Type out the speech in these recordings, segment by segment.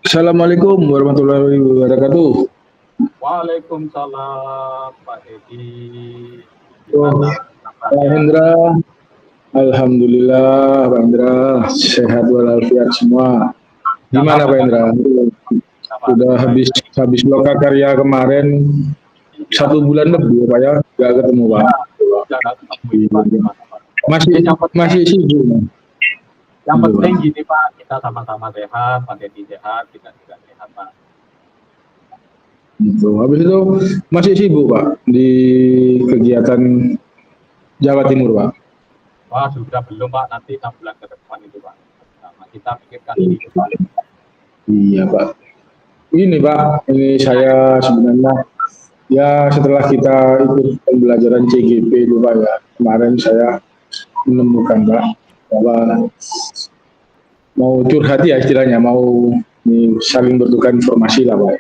Assalamualaikum warahmatullahi wabarakatuh. Waalaikumsalam Pak Dedi. Oh, Gimana Pak kabarnya? Hendra, Alhamdulillah Pak Hendra sehat walafiat semua. Gimana Pak Hendra? Alhamdulillah Pak. Sudah habis Baik-baik. habis lokakarya kemarin Iya, 1 bulan lebih ya Pak ya, nggak ketemu Pak. iya. Jangan ketemu ini Pak. Gimana Pak? Masih Yang penting, masih sibuk. yang Iya, Pak. penting gini Pak, kita sama-sama sehat, Pak Dedi sehat, kita juga sehat Pak. Gitu. Habis itu masih sibuk Pak di kegiatan Jawa Timur Pak. Wah, sudah belum Pak, nanti 6 bulan ke depan itu Pak. Nah, kita pikirkan ini dulu. Iya Pak. Ini Pak, ini saya sebenarnya ya setelah kita ikut pembelajaran CGP itu Pak ya, kemarin saya menemukan Pak bahwa mau curhat ya istilahnya, mau saling bertukar informasi lah Pak.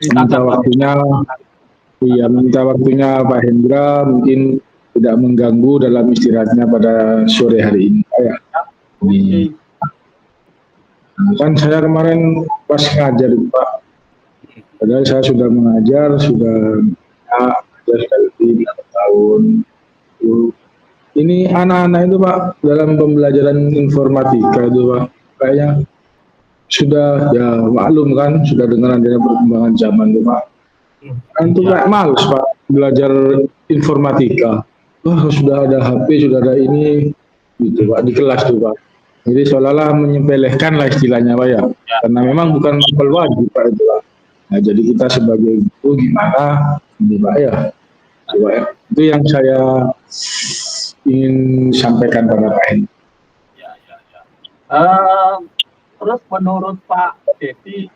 Minta waktunya, iya minta waktunya Pak Hendra mungkin tidak mengganggu dalam istirahatnya pada sore hari ini Pak ya. Ini, kan saya kemarin pas ngajar Pak, padahal saya sudah mengajar, sudah mengajar sekali 8 tahun. Ini anak-anak itu Pak dalam pembelajaran informatika itu Pak, kayaknya sudah ya maklum kan, sudah dengan adanya perkembangan zaman itu Pak. Kan itu kayak males Pak belajar informatika. Wah sudah ada HP, sudah ada ini, gitu Pak di kelas tuh Pak. Jadi seolah-olah menyepelekan lah istilahnya Pak ya, karena memang bukan mapel wajib Pak itu Pak. Nah jadi kita sebagai guru gimana ini Pak ya, coba ya. Itu yang saya ingin sampaikan pada Pak Hen. Ya. Terus menurut Pak Dedi,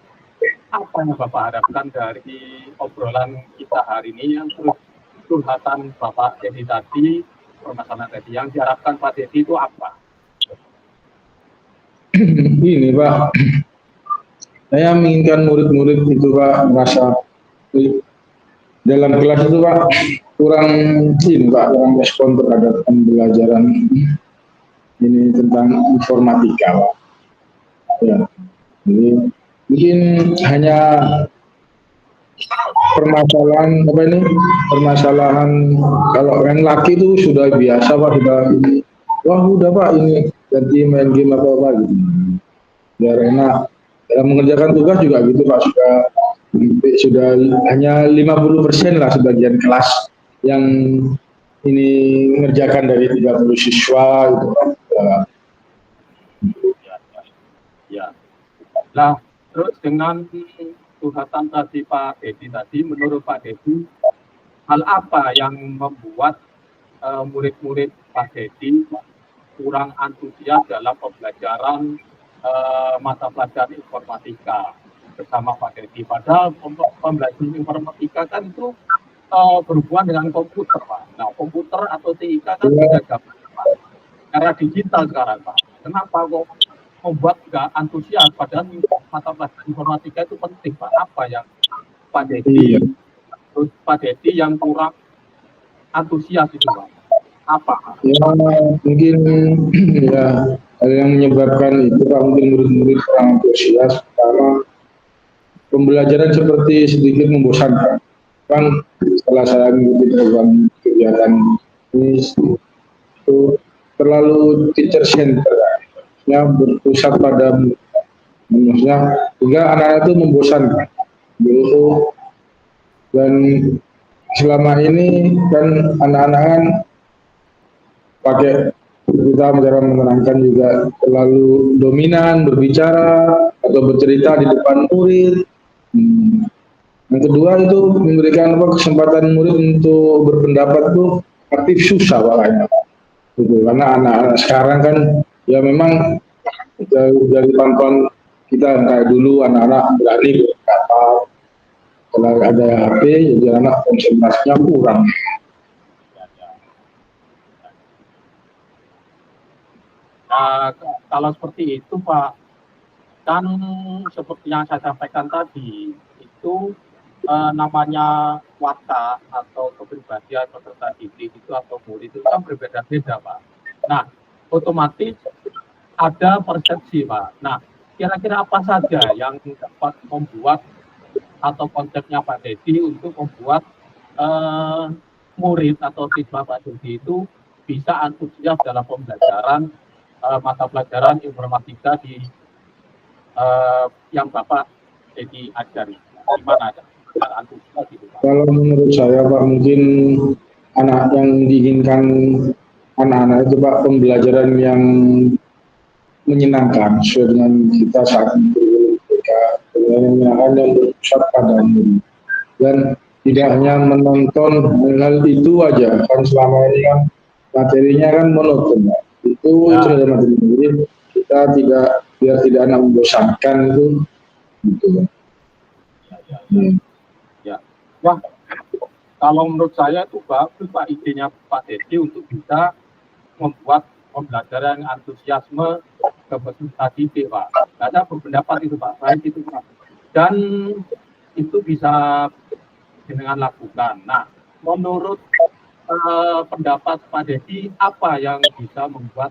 apa yang Bapak harapkan dari obrolan kita hari ini, yang terus curhatan Bapak Dedi tadi, permasalahan tadi, yang diharapkan Pak Dedi itu apa? Ini Pak, saya menginginkan murid-murid itu Pak merasa dalam kelas itu Pak kurang ini Pak, kurang respon terhadap pembelajaran ini tentang informatika Pak. Ya, jadi mungkin hanya permasalahan apa ini, permasalahan kalau yang laki itu sudah biasa Pak, sudah ini, wah udah Pak ini ganti main game apa apa gitu, biar enak dalam mengerjakan tugas juga gitu Pak, sudah hanya 50% lah sebagian kelas yang ini mengerjakan dari 30 siswa gitu Pak. Ya. Nah, terus dengan curhatan tadi Pak Dedi tadi, menurut Pak Dedi, hal apa yang membuat murid-murid Pak Dedi kurang antusias dalam pembelajaran mata pelajaran informatika bersama Pak Dedi? Padahal pembelajaran informatika kan itu berhubungan dengan komputer Pak. Nah, komputer atau TIK kan sudah zaman Pak, era digital sekarang Pak. Kenapa kok membuat nggak antusias? Padahal mata pelajaran informatika itu penting Pak. Apa yang Pak Dedi, terus Pak Dedi yang kurang antusias itu Pak? Apa? Ya mungkin ya hal yang menyebabkan itu Pak, mungkin murid-murid kurang antusias karena pembelajaran seperti sedikit membosankan. Kan setelah saya mengikuti program kegiatan ini itu terlalu teacher center, ya berpusat pada manusia sehingga anak-anak itu membosankan. Begitu, dan selama ini kan anak-anak kan pakai kita cara menerangkan juga terlalu dominan berbicara atau bercerita di depan murid. Yang kedua itu memberikan kesempatan murid untuk berpendapat tuh aktif susah Pak, gitu. Karena anak-anak sekarang kan ya memang dari pantauan kita kayak dulu anak-anak berani berkata, kalau ada HP jadi anak konsentrasinya kurang. Nah, kalau seperti itu Pak, kan seperti yang saya sampaikan tadi, itu namanya watak atau kepribadian peserta didik itu atau murid itu kan berbeda-beda Pak. Nah, otomatis ada persepsi, Pak. Nah, kira-kira apa saja yang dapat membuat atau konsepnya Pak Dedi untuk membuat murid atau siswa Pak Dedi itu bisa antusias dalam pembelajaran mata pelajaran informatika di yang Bapak Dedi ajari? Gimana antusias itu, Pak? Kalau menurut saya Pak, mungkin anak yang diinginkan anak-anak itu Pak, pembelajaran yang menyenangkan sesuai dengan kita saat itu, pembelajaran yang berpusat pada murid dan tidak hanya menonton hal itu aja, kan selama ini kan materinya kan monoton Pak. Itu ada materi kita biar tidak anak membosankan itu gitu. Ya. Wah, kalau menurut saya itu bagus Pak idenya Pak Dedi untuk bisa membuat pembelajaran antusiasme ke peserta didik, Pak. Saya berpendapat itu Pak, baik itu Pak. Dan itu bisa dengan lakukan. Nah, menurut pendapat Pak Dedi, apa yang bisa membuat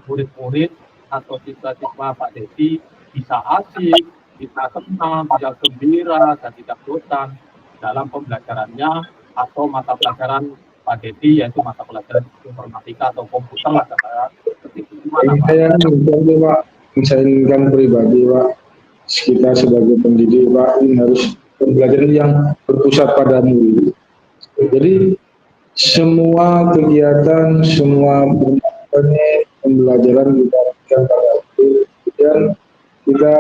murid-murid atau siswa-siswa Pak Dedi bisa asik, bisa senang, bisa gembira, dan tidak bosan dalam pembelajarannya atau mata pelajaran Pak Dedi, yaitu mata pelajaran informatika atau komputer lah kata seperti itu. Gimana, Pak? Saya Pak, saya inginkan pribadi Pak, kita sebagai pendidik Pak, ini harus pembelajaran yang berpusat pada murid. Jadi semua kegiatan, semua pembelajaran kita lakukan pada murid, dan kita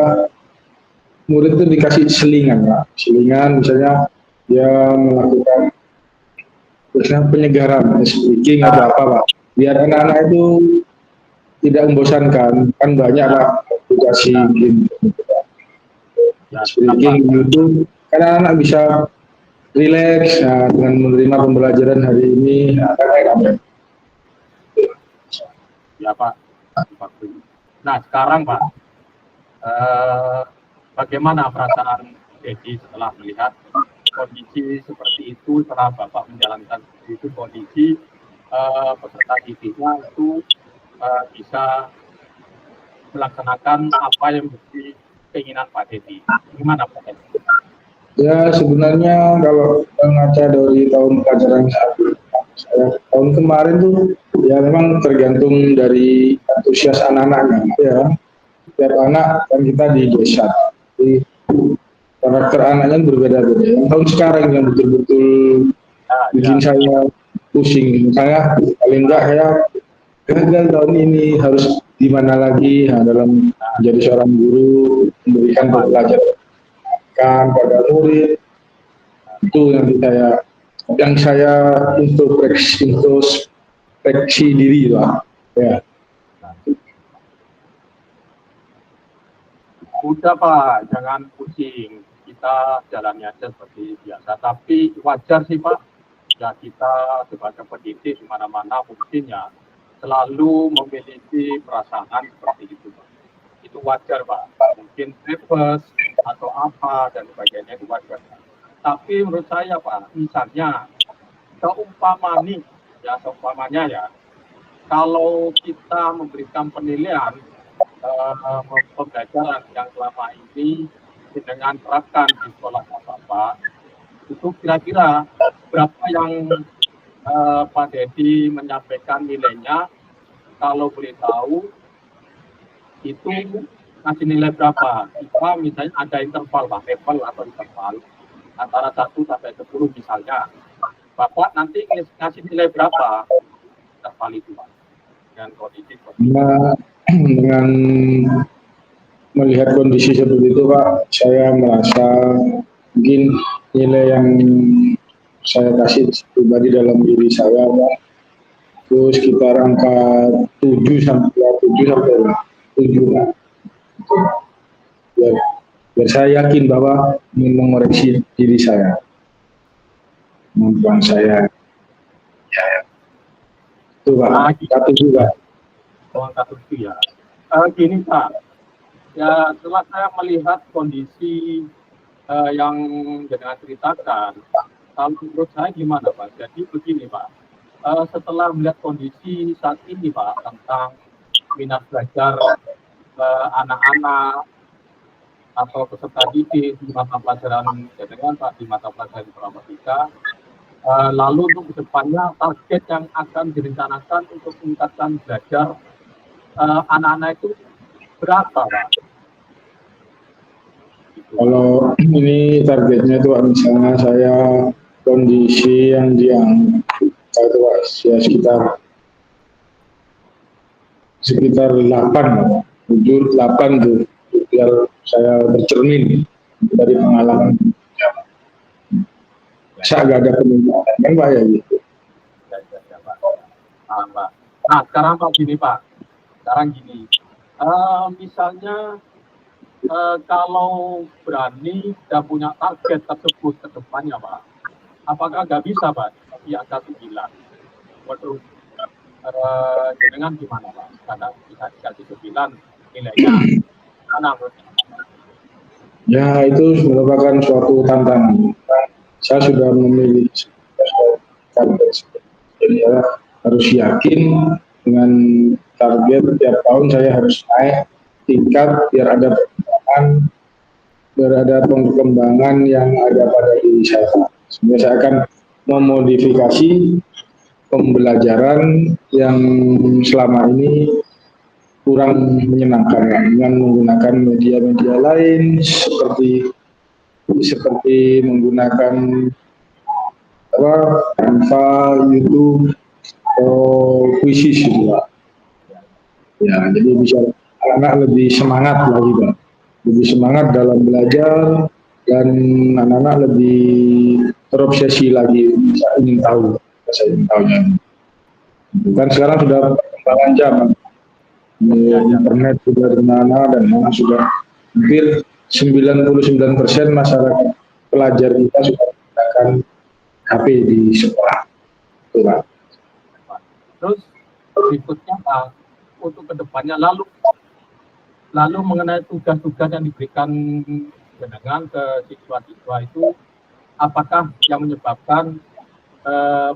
murid itu dikasih selingan Pak, selingan misalnya dia melakukan penyegaran, speaking atau apa Pak, biar anak-anak itu tidak membosankan, kan banyak Pak aplikasi speaking itu, karena anak bisa rileks dengan menerima pembelajaran hari ini. Ya Pak. Nah sekarang Pak, bagaimana perasaan Dedi setelah melihat kondisi seperti itu, setelah Bapak menjalankan itu kondisi peserta didiknya itu bisa melaksanakan apa yang menjadi keinginan Pak Dedi? Gimana Pak Dedi? Ya sebenarnya kalau mengaca dari tahun pelajaran tahun kemarin tuh ya memang tergantung dari antusias anak-anaknya ya. Setiap anak kan kita di desa, jadi karakter anaknya berbeda-beda. Yang tahun sekarang yang betul-betul bikin saya pusing, misalnya paling enggak saya gagal tahun ini, harus di mana lagi dalam menjadi seorang guru, memberikan pelajaran pada murid. Itu yang saya introspeksi diri lah ya. Udah Pak, jangan pusing, kita jalannya aja seperti biasa, tapi wajar sih Pak ya, kita sebagai pendidik di mana-mana mungkin ya selalu memiliki perasaan seperti itu Pak. Itu wajar Pak, mungkin nervous atau apa dan sebagainya, itu wajar. Tapi menurut saya Pak, misalnya seumpamanya ya, kalau kita memberikan penilaian pembelajaran yang selama ini dengan terapkan di sekolah Bapak, itu kira-kira berapa yang Pak Dedi menyampaikan nilainya, kalau boleh tahu itu kasih nilai berapa? Jika misalnya ada interval Pak, level atau interval antara 1 sampai 10 misalnya, Bapak nanti ngasih nilai berapa interval itu Pak? Dengan kondisi dengan melihat kondisi seperti itu Pak, saya merasa mungkin nilai yang saya kasih pribadi dalam diri saya Pak, itu sekitar angka 7 sampai 7 Pak. Biar saya yakin bahwa ingin mengoreksi diri saya, kemampuan saya. Ya. Itu Pak, satu juga. Ya. Gini Pak, ya setelah saya melihat kondisi yang dengan ceritakan, kalau menurut saya gimana Pak? Jadi begini Pak, setelah melihat kondisi saat ini Pak tentang minat belajar anak-anak atau peserta didik di mata pelajaran dengan Pak di mata pelajaran informatika, lalu untuk kedepannya target yang akan direncanakan untuk meningkatkan belajar anak-anak itu berapa Pak? Kalau ini targetnya itu misalnya saya kondisi yang itu ya sekitar 8, 7, 8 tuh biar saya bercermin dari pengalaman. Saya agak ada peningkatan kan Pak ya gitu. Ya, Pak. Pak. Nah sekarang Pak gini Pak, misalnya kalau berani dan punya target tersebut ke depannya Pak, apakah nggak bisa Pak di angka 9? Waduh, dengan gimana Pak? Karena bisa dikasih 9 nilainya mana Ya itu merupakan suatu tantangan. Saya sudah memilih target, jadi ya, harus yakin dengan target tiap tahun saya harus naik tingkat biar ada perkembangan yang ada pada diri saya. Sehingga saya akan memodifikasi pembelajaran yang selama ini kurang menyenangkan dengan menggunakan media-media lain seperti menggunakan Canva, YouTube, atau Quizzes gitu Pak. Ya, jadi bisa anak-anak lebih semangat lagi Pak. Lebih semangat dalam belajar dan anak-anak lebih terobsesi lagi ingin tahu, saya ingin tahunya. Kan sekarang sudah perkembangan zaman. Internet sudah di mana dan mana sudah hampir 99% masyarakat pelajar kita sudah menggunakan HP di sekolah. Betul, Terus berikutnya Pak, untuk kedepannya lalu mengenai tugas-tugas yang diberikan dengan ke siswa-siswa itu, apakah yang menyebabkan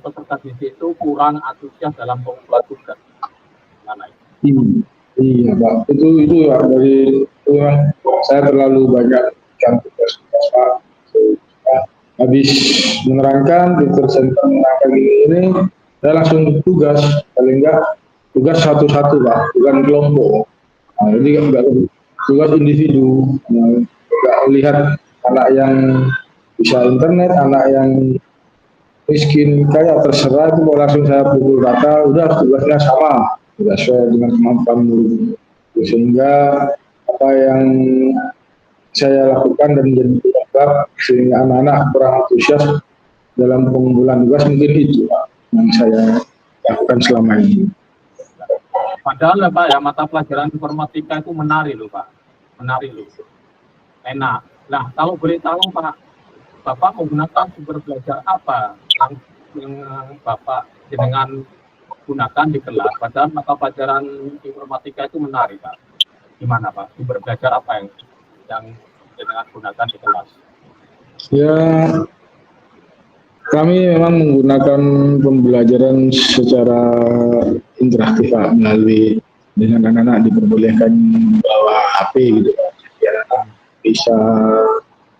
peserta didik itu kurang antusias dalam pengumpulan tugas? Mana itu? Iya Pak, itu ya dari itu saya terlalu banyak kan tugas Pak. Habis menerangkan di center menerangkan ini, saya langsung tugas, paling enggak tugas satu-satu Pak, bukan kelompok. Nah, jadi enggak tugas individu, enggak lihat anak yang bisa internet, anak yang miskin kaya terserah itu mau langsung saya pukul rata, udah tugasnya sama, sudah sesuai dengan kemampuan murid. Sehingga apa yang saya lakukan dan menjadi penyebab sehingga anak-anak kurang antusias dalam pengumpulan tugas mungkin itu Pak, yang saya lakukan selama ini. Padahal Pak ya mata pelajaran informatika itu menarik loh Pak, menarik loh, enak. Nah kalau boleh tahu Pak, Bapak menggunakan sumber belajar apa yang Bapak dengan gunakan di kelas? Padahal mata pelajaran informatika itu menarik Pak. Gimana Pak? Sumber belajar apa yang dengan gunakan di kelas? Ya, kami memang menggunakan pembelajaran secara interaktif Pak, melalui dengan anak-anak diperbolehkan bawa HP gitu Pak, biar anak bisa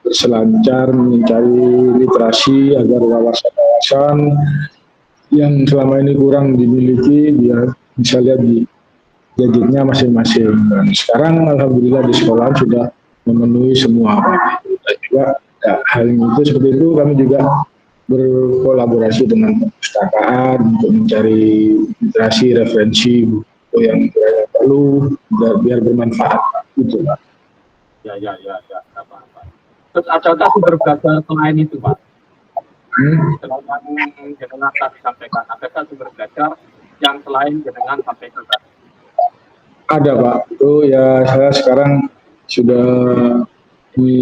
berselancar mencari literasi agar wawasan-wawasan yang selama ini kurang dimiliki biar bisa lihat di gadgetnya masing-masing. Dan sekarang alhamdulillah di sekolah sudah memenuhi semua. Dan juga ya, hal itu seperti itu kami juga berkolaborasi dengan perpustakaan untuk mencari literasi referensi buku yang perlu biar bermanfaat gitu Pak. Ya. Apa. Terus adakah sumber belajar selain itu Pak? Dengan tadi sampaikan, adakah sumber belajar yang selain dengan sampaikan tadi? Ada Pak, itu ya saya sekarang sudah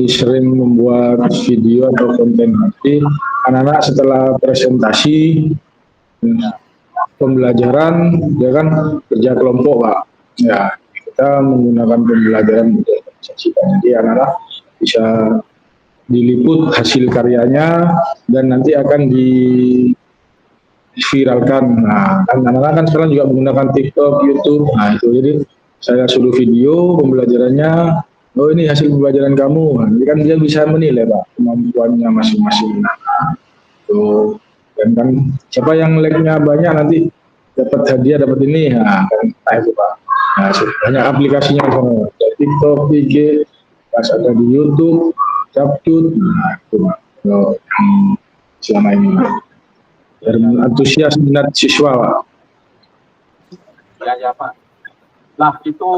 sering membuat video atau konten nanti anak-anak setelah presentasi pembelajaran dia kan kerja kelompok Pak. Ya kita menggunakan pembelajaran jadi anak-anak bisa diliput hasil karyanya dan nanti akan viralkan. Nah, kan anak-anak kan sekarang juga menggunakan TikTok, YouTube. Nah, itu jadi saya suruh video pembelajarannya. Oh, ini hasil pembelajaran kamu. Nah, jadi kan dia bisa menilai, Pak, kemampuannya masing-masing. Tuh. Dan kan siapa yang like-nya banyak nanti dapat hadiah, dapat ini. Nah, kan itu, Pak. Nah, banyak aplikasinya semua. Ada TikTok, IG, pas ada di YouTube, Capcut. Nah, itu, Pak. Selama ini, Pak. Dan antusias minat siswa, Pak. Ya Pak. Lah itu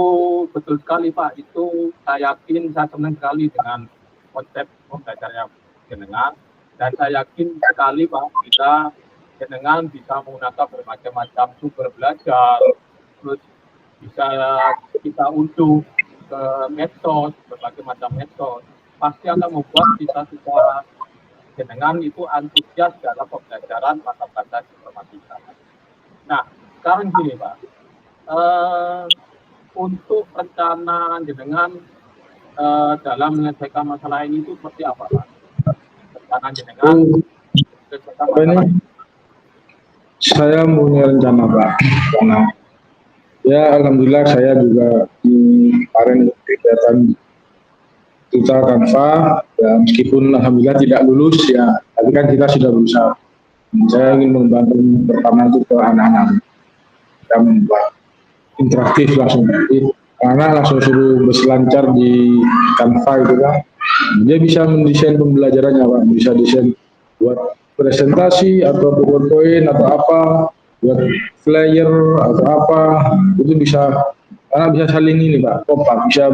betul sekali Pak. Itu saya yakin, saya senang sekali dengan konsep pembelajaran jenengan, dan saya yakin sekali Pak kita jenengan bisa menggunakan berbagai macam sumber belajar, terus bisa kita unduh ke medsos, berbagai macam medsos, pasti akan membuat kita secara jenengan itu antusias dalam pembelajaran mata pelajaran informatika. Nah, sekarang gini Pak, untuk rencana jenengan dalam menyelesaikan masalah ini itu seperti apa Pak? Rencana jenengan menyelesaikan masalah ini? Saya punya rencana, Pak. Karena ya alhamdulillah saya juga kemarin kegiatan duta Kanva, ya, meskipun alhamdulillah tidak lulus ya, tapi kan kita sudah berusaha. Saya ingin membantu pertama itu ke anak-anak. Kita membuat interaktif langsung. Jadi anak langsung suruh berselancar di Canva itu kan. Dia bisa mendesain pembelajarannya, Pak. Bisa desain buat presentasi atau PowerPoint atau apa, buat flyer atau apa, itu bisa. Karena bisa saling ini, Pak, kompak, bisa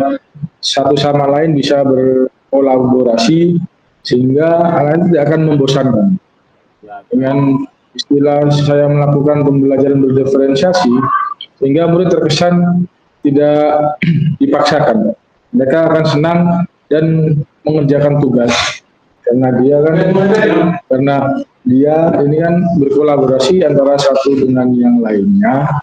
satu sama lain bisa berkolaborasi sehingga anak tidak akan membosankan. Dengan istilah saya melakukan pembelajaran berdiferensiasi, sehingga murid terkesan tidak dipaksakan. Mereka akan senang dan mengerjakan tugas karena dia ini kan berkolaborasi antara satu dengan yang lainnya.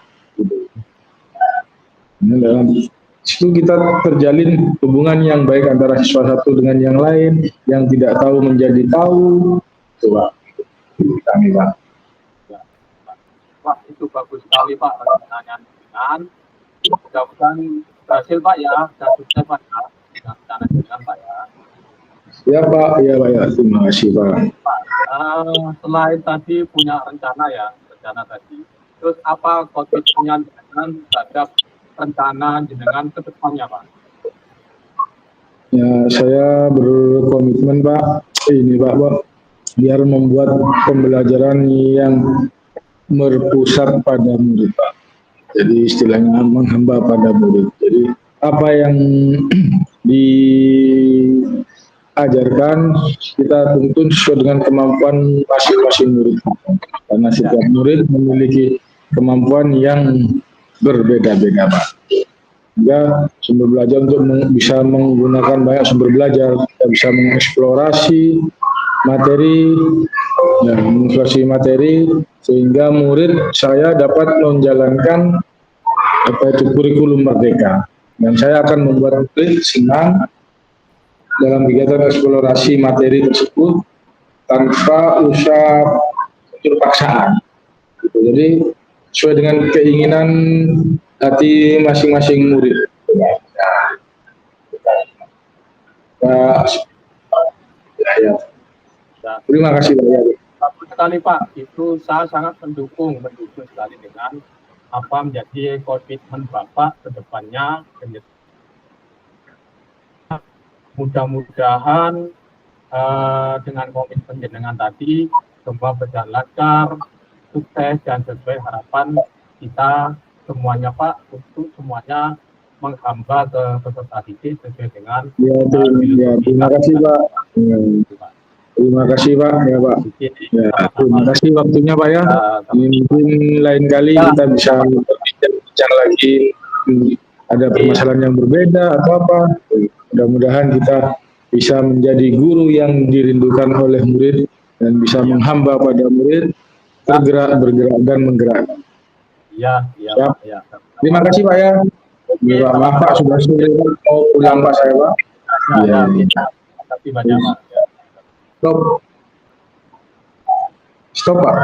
Nah, dalam situ kita terjalin hubungan yang baik antara siswa satu dengan yang lain, yang tidak tahu menjadi tahu. Coba kami, Pak. Wah, itu bagus sekali Pak rencananya dengan mudah-mudahan berhasil Pak ya, dan sukses Pak ya, dengan rencana jenengan Pak ya. Ya Pak, ya Pak ya, terima kasih Pak. Pak, selain tadi punya rencana ya, rencana tadi, terus apa komitmennya dengan terhadap rencana jenengan ke depannya Pak? Ya, saya berkomitmen Pak, ini Pak, biar membuat pembelajaran yang berpusat pada murid Pak. Jadi istilahnya menghamba pada murid. Jadi apa yang diajarkan kita tuntun sesuai dengan kemampuan masing-masing murid. Karena setiap murid memiliki kemampuan yang berbeda-beda Pak. Juga sumber belajar untuk bisa menggunakan banyak sumber belajar, kita bisa mengeksplorasi materi, sehingga murid saya dapat menjalankan kurikulum merdeka. Dan saya akan membuat murid senang dalam kegiatan eksplorasi materi tersebut tanpa usah unsur paksaan. Jadi sesuai dengan keinginan hati masing-masing murid. Terima kasih banyak. Bagus sekali Pak, itu saya sangat mendukung sekali dengan apa menjadi komitmen Bapak ke depannya. Mudah-mudahan dengan komitmen jenengan tadi semua berjalan lancar, sukses dan sesuai harapan kita semuanya Pak, untuk semuanya menghamba ke peserta didik sesuai dengan terima kasih Pak. Terima kasih Pak, ya Pak. Ya, terima kasih waktunya Pak ya. Mungkin lain kali kita bisa berbincang lagi, ada permasalahan yang berbeda atau apa. Mudah-mudahan kita bisa menjadi guru yang dirindukan oleh murid dan bisa menghamba pada murid, bergerak dan menggerakkan. Ya. Terima kasih Pak ya. Maaf Pak, sudah sore mau pulang Pak saya Pak. Terima kasih banyak Pak. Stop Pak.